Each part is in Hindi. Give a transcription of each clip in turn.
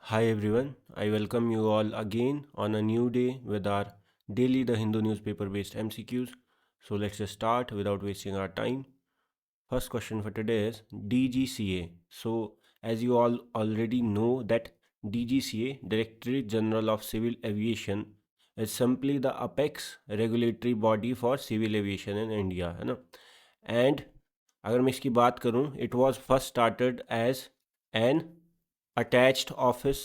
Hi everyone, I welcome you all again on a new day with our daily The Hindu newspaper based MCQs. So let's just start without wasting our time. First question for today is DGCA. So as you all already know that DGCA, Directorate General of Civil Aviation, is simply the apex regulatory body for civil aviation in India, है ना? And अगर मैं इसकी बात करूं, it was first started as an attached office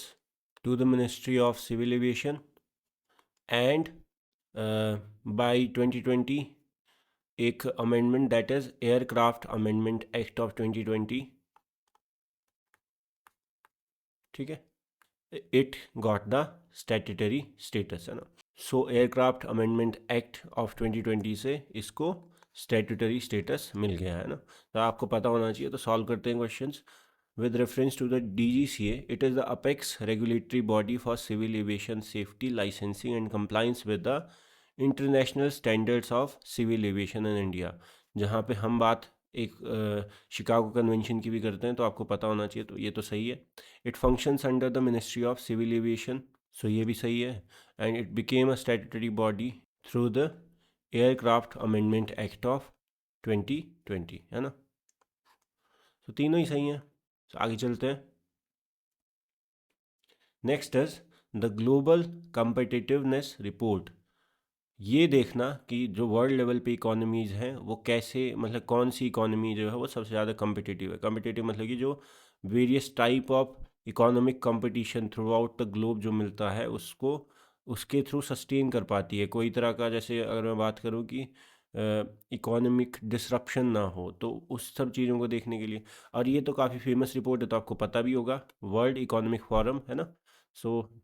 to the Ministry of Civil Aviation, and by 2020 एक amendment that is aircraft amendment act of 2020, ठीक है, it got the statutory status, है ना. सो एयरक्राफ्ट अमेंडमेंट एक्ट ऑफ 2020 से इसको स्टैट्यूटरी स्टेटस मिल गया है ना. तो आपको पता होना चाहिए. तो सॉल्व करते हैं questions. With reference to the DGCA, it is the apex regulatory body for civil aviation safety, licensing and compliance with the international standards of civil aviation in India. जहाँ पे हम बात एक शिकागो कन्वेंशन की भी करते हैं, तो आपको पता होना चाहिए. तो ये तो सही है. It functions under the ministry of civil aviation, so ये भी सही है. And it became a statutory body through the aircraft amendment act of 2020, है ना. तो तीनों ही सही हैं. तो आगे चलते हैं. Next is the global competitiveness report. ये देखना कि जो वर्ल्ड लेवल पे इकोनॉमीज़ हैं वो कैसे, मतलब कौन सी इकोनॉमी जो है वो सबसे ज़्यादा कम्पिटिटिव है. कम्पिटिटिव मतलब कि जो various type of economic competition through out the globe जो मिलता है उसको उसके थ्रू सस्टेन कर पाती है. कोई तरह का, जैसे अगर मैं बात करूँ कि इकोनॉमिक डिसरप्शन ना हो, तो उस सब चीज़ों को देखने के लिए. और ये तो काफ़ी फेमस रिपोर्ट है, तो आपको पता भी होगा, वर्ल्ड इकोनॉमिक फोरम, है ना. सो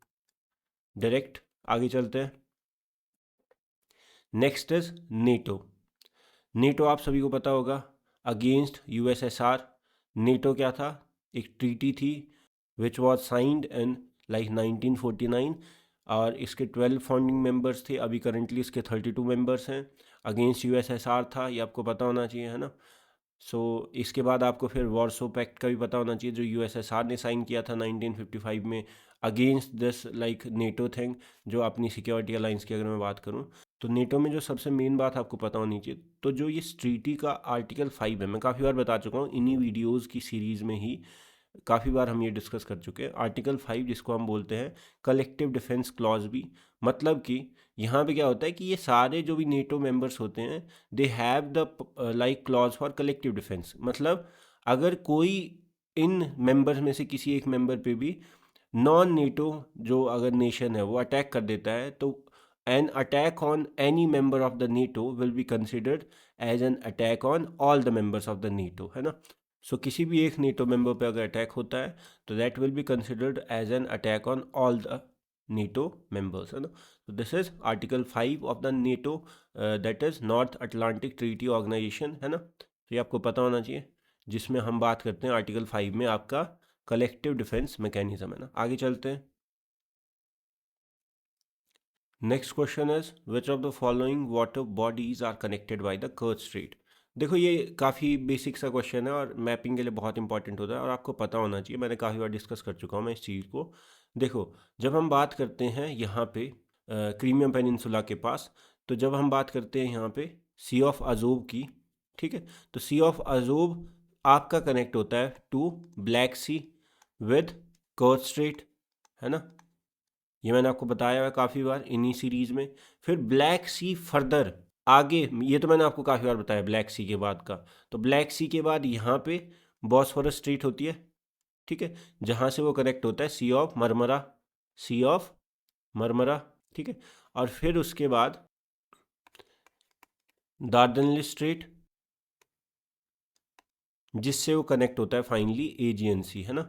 डायरेक्ट आगे चलते हैं. Next is NATO. नेटो आप सभी को पता होगा, अगेंस्ट यूएसएसआर. नेटो क्या था? एक ट्रीटी थी which was signed in like 1949, और इसके 12 फाउंडिंग मेंबर्स थे. अभी करंटली इसके 32 मेंबर्स हैं. अगेंस्ट यूएसएसआर था, ये आपको पता होना चाहिए, है ना. सो इसके बाद आपको फिर वॉर्सो पैक्ट का भी पता होना चाहिए, जो यूएसएसआर ने साइन किया था 1955 में against this like NATO thing, जो अपनी सिक्योरिटी अलाइंस की अगर मैं बात करूं. तो नेटो में जो सबसे मेन बात आपको पता होनी चाहिए, तो जो ये ट्रीटी का आर्टिकल 5 है, मैं काफ़ी बार बता चुका हूँ इन्हीं वीडियोस की सीरीज़ में ही, काफ़ी बार हम ये डिस्कस कर चुके हैं. आर्टिकल 5 जिसको हम बोलते हैं कलेक्टिव डिफेंस क्लॉज भी. मतलब कि यहाँ पे क्या होता है कि ये सारे जो भी नेटो मेंबर्स होते हैं, they have the like clause for collective defence. मतलब अगर कोई इन मेंबर्स में से किसी एक मेंबर पे भी नॉन नेटो जो अगर नेशन है वो अटैक कर देता है, तो an attack on any member of the NATO will be considered as an attack on all the members of the NATO, है ना. सो किसी भी एक नेटो मेंबर पे अगर अटैक होता है तो that will be considered as an attack on all the NATO members, है ना. तो this is article 5 of the NATO, that is North Atlantic Treaty Organization, है ना. तो ये आपको पता होना चाहिए, जिसमें हम बात करते हैं आर्टिकल 5 में आपका कलेक्टिव डिफेंस मैकेनिज्म, है ना. आगे चलते हैं. Next question is which of the following water bodies are connected by the Kerch Strait. देखो ये काफ़ी बेसिक सा क्वेश्चन है और मैपिंग के लिए बहुत इंपॉर्टेंट होता है और आपको पता होना चाहिए. मैंने काफ़ी बार डिस्कस कर चुका हूँ मैं इस चीज़ को. देखो, जब हम बात करते हैं यहाँ पे क्रीमियम पेनिनसुला के पास, तो जब हम बात करते हैं यहाँ पे सी ऑफ अजोब की, ठीक है, तो सी ऑफ अजोब आपका कनेक्ट होता है to Black Sea with Kerch Strait, है ना. ये मैंने आपको बताया है काफ़ी बार इन्हीं सीरीज़ में. फिर ब्लैक सी फर्दर आगे, ये तो मैंने आपको काफ़ी बार बताया ब्लैक सी के बाद का. तो ब्लैक सी के बाद यहाँ पे बॉस्फोरस स्ट्रेट होती है, ठीक है, जहाँ से वो कनेक्ट होता है Sea of Marmara, Sea of Marmara, ठीक है. और फिर उसके बाद दार्दनली स्ट्रेट, जिससे वो कनेक्ट होता है फाइनली एजियन सी, है ना,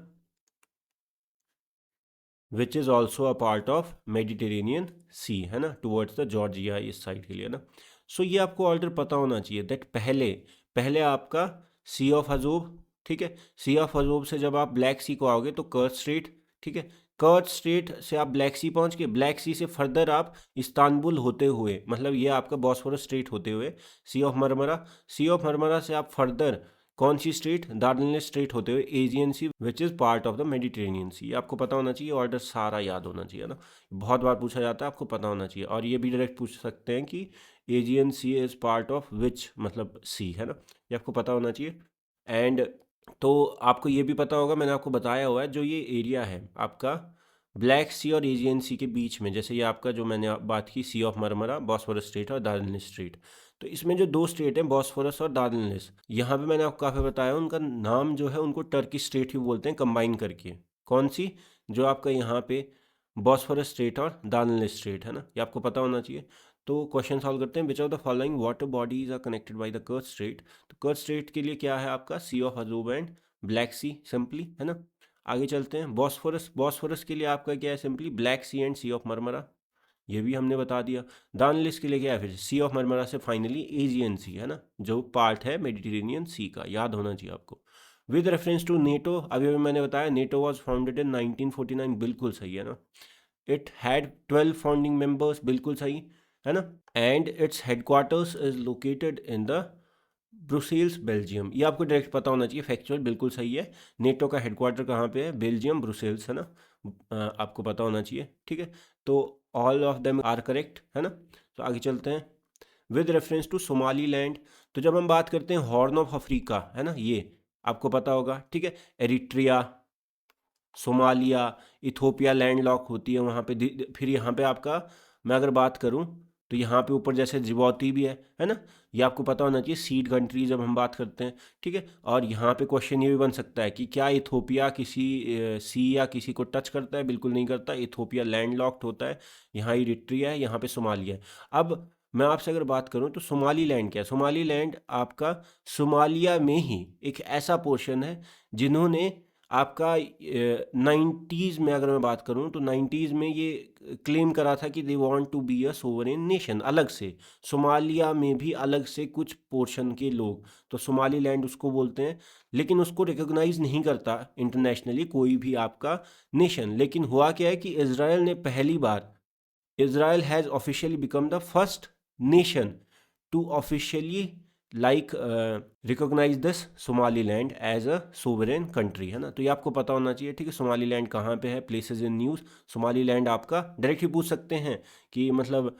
which is also a part of Mediterranean Sea, है ना, टुवर्ड्स द जॉर्जिया इस साइड के लिए, ना. सो ये आपको ऑर्डर पता होना चाहिए दैट पहले पहले आपका सी ऑफ अजोब, ठीक है. सी ऑफ अजोब से जब आप ब्लैक सी को आओगे तो कर्च स्ट्रेट, ठीक है. कर्च स्ट्रेट से आप ब्लैक सी पहुंच के ब्लैक सी से फर्दर आप इस्तांबुल होते हुए, मतलब ये आपका बॉस्फोरस स्ट्रेट होते हुए Sea of Marmara, Sea of Marmara से आप फर्दर कौन सी स्टेट? दार्जिलिंग स्ट्रेट होते हुए Aegean Sea which is part of the Mediterranean Sea. आपको पता होना चाहिए, ऑर्डर सारा याद होना चाहिए ना, बहुत बार पूछा जाता है, आपको पता होना चाहिए। और ये भी डायरेक्ट पूछ सकते हैं कि Aegean Sea is part of which, मतलब सी, है ना, ये आपको पता होना चाहिए। एंड तो आपको ये भी पता होगा, मैंने आपको बताया हुआ है, जो ये एरिया है आपका ब्लैक सी और एजियन सी के बीच में, जैसे ये आपका जो मैंने बात की सी ऑफ मरमरा, बॉस्फोरस स्ट्रेट और दार्जिलिंग स्ट्रेट, तो इसमें जो दो स्टेट हैं बॉस्फोरस और दार्जिलिंग, यहाँ पे मैंने आपको काफ़ी बताया, उनका नाम जो है उनको टर्की स्टेट ही बोलते हैं कंबाइन करके। कौन सी? जो आपका यहाँ पे बॉस्फोरस स्टेट और दार्जिलिंग स्टेट है ना, ये आपको पता होना चाहिए। तो क्वेश्चन सॉल्व करते हैं। Which of the following water bodies are connected by the Kerch Strait? तो कर्च स्ट्रेट के लिए क्या है आपका? Sea of Azov and Black Sea, simply, है ना। आगे चलते हैं। बॉस्फोरस, बॉस्फोरस के लिए आपका क्या है? Simply Black Sea and Sea of Marmara, ये भी हमने बता दिया। दार्जिलिंग के लिए क्या है? फिर सी ऑफ मरमरा से फाइनली एजियन सी, है ना, जो पार्ट है मेडिटेरेनियन सी का, याद होना चाहिए आपको। विद रेफरेंस टू नेटो, अभी अभी मैंने बताया नेटो वाज फाउंडेड इन 1949, बिल्कुल सही है ना। इट हैड 12 फाउंडिंग मेंबर्स, बिल्कुल सही है ना। And it's headquarters is located in the Brussels, Belgium, ये आपको डायरेक्ट पता होना चाहिए, फैक्चुअल बिल्कुल सही है। नेटो का हेडक्वार्टर कहाँ पे है? बेल्जियम, ब्रुसेल्स, है ना, आपको पता होना चाहिए, ठीक है। तो all of them are correct, है ना। तो आगे चलते हैं। With reference to Somaliland, तो जब हम बात करते हैं हॉर्न ऑफ अफ्रीका, है ना, ये आपको पता होगा, ठीक है। Eritrea, Somalia, Ethiopia land lock होती है वहाँ पे। फिर यहाँ पे आपका मैं अगर बात करूँ तो यहाँ पे ऊपर जैसे जिबौती भी है ना, ये आपको पता होना चाहिए, सीड कंट्री जब हम बात करते हैं, ठीक है। और यहाँ पे क्वेश्चन ये भी बन सकता है कि क्या इथोपिया किसी सी या किसी को टच करता है? बिल्कुल नहीं करता, इथोपिया लैंड लॉक्ड होता है। यहाँ इरिट्रिया है, यहाँ पे सोमालिया है। अब मैं आपसे अगर बात करूँ तो सोमाली लैंड क्या है? सोमाली लैंड आपका सोमालिया में ही एक ऐसा पोर्शन है जिन्होंने आपका 90s में, अगर मैं बात करूं तो 90s में ये क्लेम करा था कि they want to be a sovereign nation, अलग से। सोमालिया में भी अलग से कुछ पोर्शन के लोग, तो सोमाली लैंड उसको बोलते हैं, लेकिन उसको रिकॉग्नाइज नहीं करता इंटरनेशनली कोई भी आपका नेशन। लेकिन हुआ क्या है कि इजराइल ने पहली बार, Israel has officially become the first nation to officially recognize this Somaliland as a sovereign country, है ना। तो ये आपको पता होना चाहिए, ठीक है। सोमालीलैंड कहाँ पे है? Places in news. सोमालीलैंड आपका डायरेक्ट ही पूछ सकते हैं कि मतलब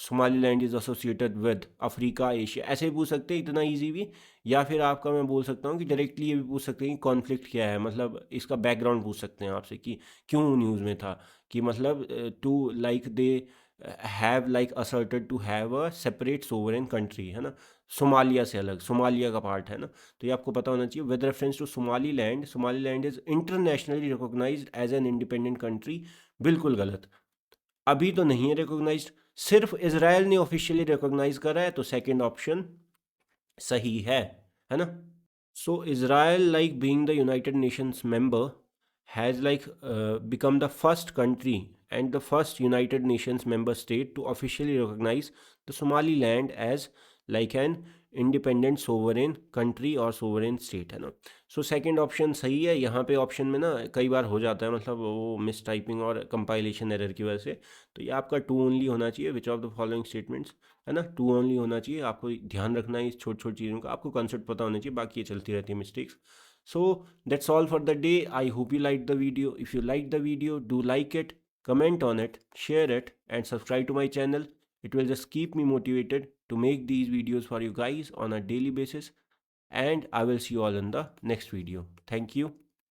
Somaliland is associated with Africa, Asia, ऐसे भी पूछ सकते हैं, इतना ईजी भी। या फिर आपका मैं बोल सकता हूँ कि डायरेक्टली ये भी पूछ सकते हैं कि कॉन्फ्लिक्ट क्या है, मतलब इसका बैकग्राउंड पूछ सकते हैं आपसे कि क्यों न्यूज़ में था, कि मतलब to like they have like asserted to have a separate sovereign country, है ना, सोमालिया से अलग, सोमालिया का पार्ट है ना। तो ये आपको पता होना चाहिए। With reference to Somaliland is internationally recognised as an independent country, बिल्कुल गलत, अभी तो नहीं है रिकॉग्नाइज्ड, सिर्फ इजराइल ने ऑफिशियली रिकॉग्नाइज करा है, तो सेकंड ऑप्शन सही है ना। So Israel like being the United Nations member has become the first country and the first United Nations member state to officially recognize the Somaliland as like an independent sovereign country or sovereign state, है ना। सो सेकंड ऑप्शन सही है। यहाँ पे ऑप्शन में ना कई बार हो जाता है, मतलब वो मिस टाइपिंग और कंपाइलेशन एरर की वजह से। तो ये आपका टू ओनली होना चाहिए, विच ऑफ द फॉलोइंग स्टेटमेंट्स, है ना, टू ओनली होना चाहिए। आपको ध्यान रखना है इस छोटी छोटी चीज़ों का, आपको कॉन्सेप्ट पता होना चाहिए, बाकी ये चलती रहती है mistakes. So that's all for the day. I hope you liked the video. If you liked the video, do like it, comment on it, share it, and subscribe to my channel. It will just keep me motivated to make these videos for you guys on a daily basis. And I will see you all in the next video. Thank you.